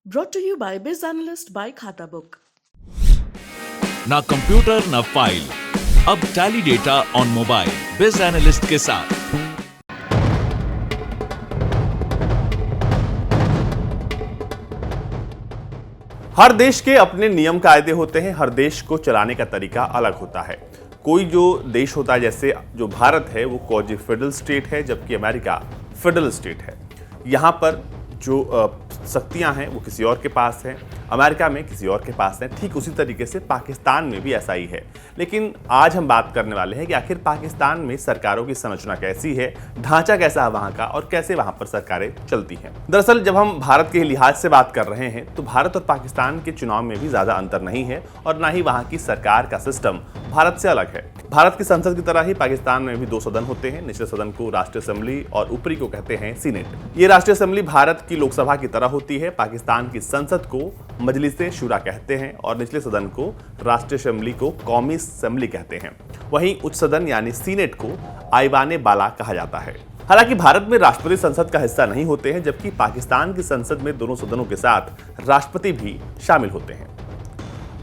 Brought to you by Biz Analyst by Khata Book. ना computer ना file, अब tally data on mobile बिज analyst के साथ। हर देश के अपने नियम कायदे होते हैं, हर देश को चलाने का तरीका अलग होता है। कोई जो देश होता है, जैसे जो भारत है वो क्वाजी फेडरल स्टेट है, जबकि अमेरिका फेडरल स्टेट है। यहाँ पर जो शक्तियाँ हैं वो किसी और के पास हैं, अमेरिका में किसी और के पास हैं। ठीक उसी तरीके से पाकिस्तान में भी ऐसा ही है। लेकिन आज हम बात करने वाले हैं कि आखिर पाकिस्तान में सरकारों की संरचना कैसी है, ढांचा कैसा है वहाँ का, और कैसे वहाँ पर सरकारें चलती हैं। दरअसल जब हम भारत के लिहाज से बात कर रहे हैं तो भारत और पाकिस्तान के चुनाव में भी ज़्यादा अंतर नहीं है, और ना ही वहाँ की सरकार का सिस्टम भारत से अलग है। भारत की संसद की तरह ही पाकिस्तान में भी दो सदन होते हैं। निचले सदन को राष्ट्रीय असेंबली और ऊपरी को कहते हैं सीनेट। ये राष्ट्रीय असेंबली भारत की लोकसभा की तरह होती है। पाकिस्तान की संसद को मजलिसे शुरा कहते हैं और निचले सदन को राष्ट्रीय असेंबली को कौमी असेंबली कहते हैं। वहीं उच्च सदन यानी सीनेट को आईवाने बाला कहा जाता है। हालांकि भारत में राष्ट्रपति संसद का हिस्सा नहीं होते हैं, जबकि पाकिस्तान की संसद में दोनों सदनों के साथ राष्ट्रपति भी शामिल होते हैं।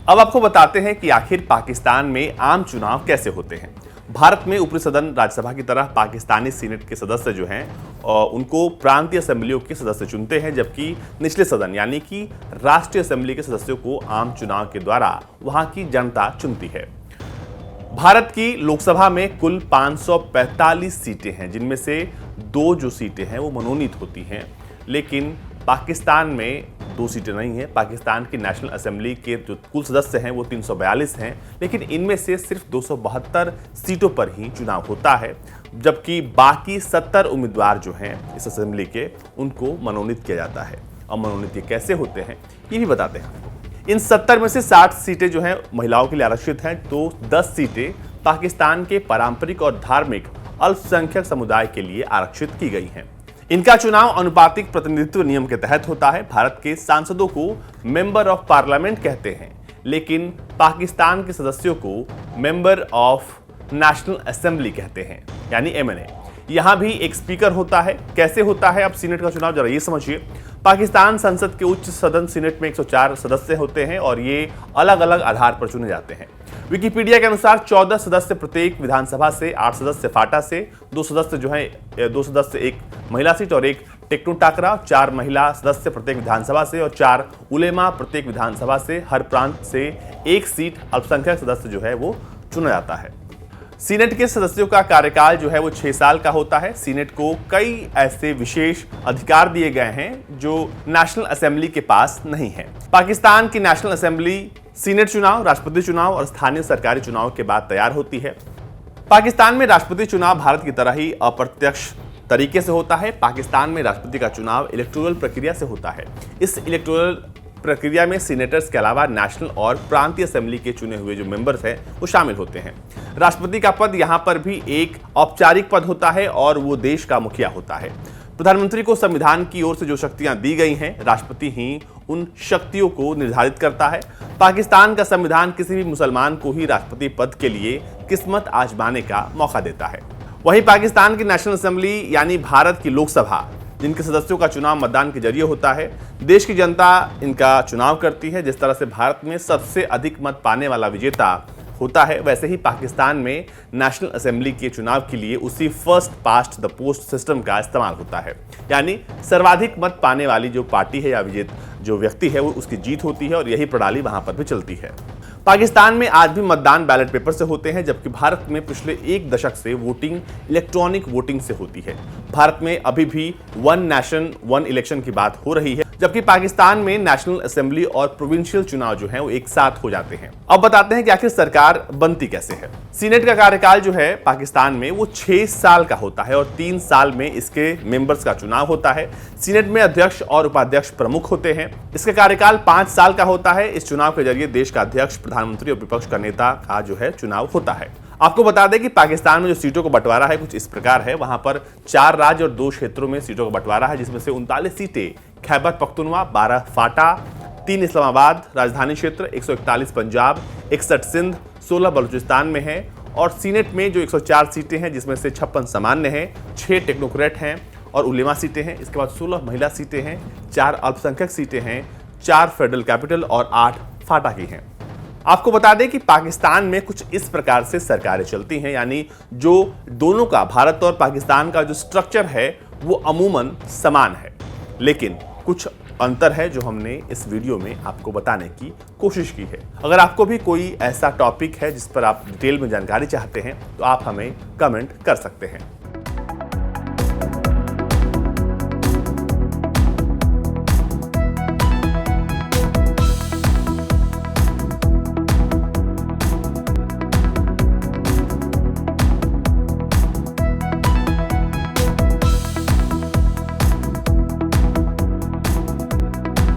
अब आपको बताते हैं कि आखिर पाकिस्तान में आम चुनाव कैसे होते हैं। भारत में ऊपरी सदन राज्यसभा की तरह पाकिस्तानी सीनेट के सदस्य जो हैं उनको प्रांतीय असेंबलियों के सदस्य चुनते हैं, जबकि निचले सदन यानी कि राष्ट्रीय असेंबली के सदस्यों को आम चुनाव के द्वारा वहां की जनता चुनती है। भारत की लोकसभा में कुल 545 सीटें हैं, जिनमें से 2 जो सीटें हैं वो मनोनीत होती हैं। लेकिन पाकिस्तान में 2 सीटें नहीं हैं। पाकिस्तान की नेशनल असेंबली के जो कुल सदस्य हैं वो 342 हैं, लेकिन इनमें से सिर्फ 272 सीटों पर ही चुनाव होता है, जबकि बाकी 70 उम्मीदवार जो हैं इस असेंबली के उनको मनोनीत किया जाता है। और मनोनीत ये कैसे होते हैं ये भी बताते हैं आपको। इन 70 में से 60 सीटें जो हैं महिलाओं के लिए आरक्षित हैं, तो 10 सीटें पाकिस्तान के पारंपरिक और धार्मिक अल्पसंख्यक समुदाय के लिए आरक्षित की गई हैं। इनका चुनाव अनुपातिक प्रतिनिधित्व नियम के तहत होता है। भारत के सांसदों को मेंबर ऑफ पार्लियामेंट कहते हैं, लेकिन पाकिस्तान के सदस्यों को मेंबर ऑफ नेशनल असेंबली कहते हैं, यानी एमएनए। यहां भी एक स्पीकर होता है। कैसे होता है अब सीनेट का चुनाव, जरा ये समझिए। पाकिस्तान संसद के उच्च सदन सीनेट में 104 सदस्य होते हैं और ये अलग अलग आधार पर चुने जाते हैं। विकिपीडिया के अनुसार 14 सदस्य प्रत्येक विधानसभा से, 8 सदस्य फाटा से, 2 सदस्य जो हैं 2 सदस्य एक महिला सीट और एक टेक्टो टाकरा, 4 महिला सदस्य प्रत्येक विधानसभा से और 4 उलेमा प्रत्येक विधानसभा से। हर प्रांत से 1 सीट अल्पसंख्यक सदस्य जो है वो चुना जाता है। सीनेट के सदस्यों का कार्यकाल जो है वो 6 साल का होता है। सीनेट को कई ऐसे विशेष अधिकार दिए गए हैं जो नेशनल असेंबली के पास नहीं है। पाकिस्तान की नेशनल असेंबली सीनेट चुनाव, राष्ट्रपति चुनाव और स्थानीय सरकारी चुनाव के बाद तैयार होती है। पाकिस्तान में राष्ट्रपति चुनाव भारत की तरह ही अप्रत्यक्ष तरीके से होता है। पाकिस्तान में राष्ट्रपति का चुनाव इलेक्टोरल प्रक्रिया से होता है। इस इलेक्टोरल प्रक्रिया में सीनेटर्स के अलावा नेशनल और प्रांतीय असेंबली के चुने हुए जो मेंबर्स हैं वो शामिल होते हैं। राष्ट्रपति का पद यहाँ पर भी एक औपचारिक पद होता है और वो देश का मुखिया होता है। प्रधानमंत्री को संविधान की ओर से जो शक्तियां दी गई हैं, राष्ट्रपति ही उन शक्तियों को निर्धारित करता है। पाकिस्तान का संविधान किसी भी मुसलमान को ही राष्ट्रपति पद के लिए किस्मत आजमाने का मौका देता है। वहीं पाकिस्तान की नेशनल असेंबली यानी भारत की लोकसभा, जिनके सदस्यों का चुनाव मतदान के जरिए होता है, देश की जनता इनका चुनाव करती है। जिस तरह से भारत में सबसे अधिक मत पाने वाला विजेता होता है, वैसे ही पाकिस्तान में नेशनल असेंबली के चुनाव के लिए उसी first past the post system का इस्तेमाल होता है, यानी सर्वाधिक मत पाने वाली जो पार्टी है या जो व्यक्ति है वो उसकी जीत होती है, और यही प्रणाली वहां पर भी चलती है। पाकिस्तान में आज भी मतदान बैलेट पेपर से होते हैं, जबकि भारत में पिछले 1 दशक से वोटिंग इलेक्ट्रॉनिक वोटिंग से होती है। भारत में अभी भी 1 नेशन 1 इलेक्शन की बात हो रही है, जबकि पाकिस्तान में नेशनल असेंबली और प्रोविंशियल चुनाव जो हैं वो एक साथ हो जाते हैं। अब बताते हैं कि आखिर सरकार बनती कैसे है। सीनेट का कार्यकाल जो है पाकिस्तान में वो 6 साल का होता है और 3 साल में इसके मेंबर्स का चुनाव होता है। सीनेट में अध्यक्ष और उपाध्यक्ष प्रमुख होते हैं। इसका कार्यकाल 5 साल का होता है। इस चुनाव के जरिए देश का अध्यक्ष, प्रधानमंत्री और विपक्ष का नेता का जो है चुनाव होता है। आपको बता दें कि पाकिस्तान में जो सीटों का बंटवारा है कुछ इस प्रकार है। वहां पर 4 राज्य और 2 क्षेत्रों में सीटों का बंटवारा है, जिसमें से 39 सीटें खैबर पख्तूनवा, 12 फाटा, 3 इस्लामाबाद राजधानी क्षेत्र, 141 पंजाब, 61 सिंध, 16 बलूचिस्तान में है। और सीनेट में जो 104 सीटें हैं, जिसमें से 56 सामान्य हैं, 6 टेक्नोक्रेट हैं और उलेमा सीटें हैं। इसके बाद 16 महिला सीटें हैं, 4 अल्पसंख्यक सीटें हैं, 4 फेडरल कैपिटल और 8 फाटा की हैं। आपको बता दें कि पाकिस्तान में कुछ इस प्रकार से सरकारें चलती हैं, यानी जो दोनों का, भारत और पाकिस्तान का जो स्ट्रक्चर है वो अमूमन समान है, लेकिन कुछ अंतर है जो हमने इस वीडियो में आपको बताने की कोशिश की है। अगर आपको भी कोई ऐसा टॉपिक है जिस पर आप डिटेल में जानकारी चाहते हैं तो आप हमें कमेंट कर सकते हैं।